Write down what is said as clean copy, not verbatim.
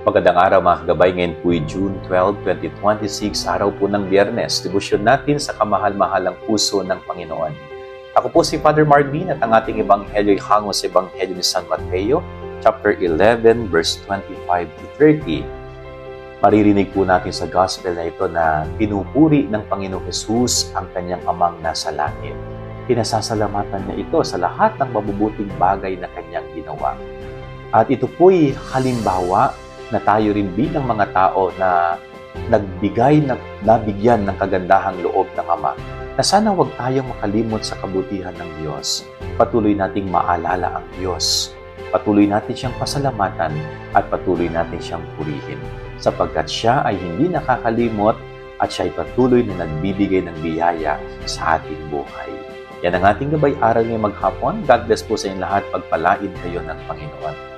Magandang araw mga kagabay, ngayon po'y June 12, 2026, araw po ng Biyernes. Debosyon natin sa kamahal-mahalang puso ng Panginoon. Ako po si Father Marvin at ang ating ebanghelyo ay hango sa ebanghelyo ni San Mateo, chapter 11, verse 25 to 30. Maririnig po natin sa gospel na ito na pinupuri ng Panginoong Jesus ang kanyang amang nasa langit. Pinasasalamatan niya ito sa lahat ng mabubuting bagay na kanyang ginawa. At ito po'y halimbawa na tayo rin bilang mga tao na nabigyan ng kagandahang loob ng Ama, na sana huwag tayong makalimot sa kabutihan ng Diyos. Patuloy nating maalala ang Diyos. Patuloy natin siyang pasalamatan at patuloy natin siyang purihin. Sapagkat siya ay hindi nakakalimot at siya ay patuloy na nagbibigay ng biyaya sa ating buhay. Yan ang ating gabay aral ngayong maghapon. God bless po sa inyong lahat. Pagpalain kayo ng Panginoon.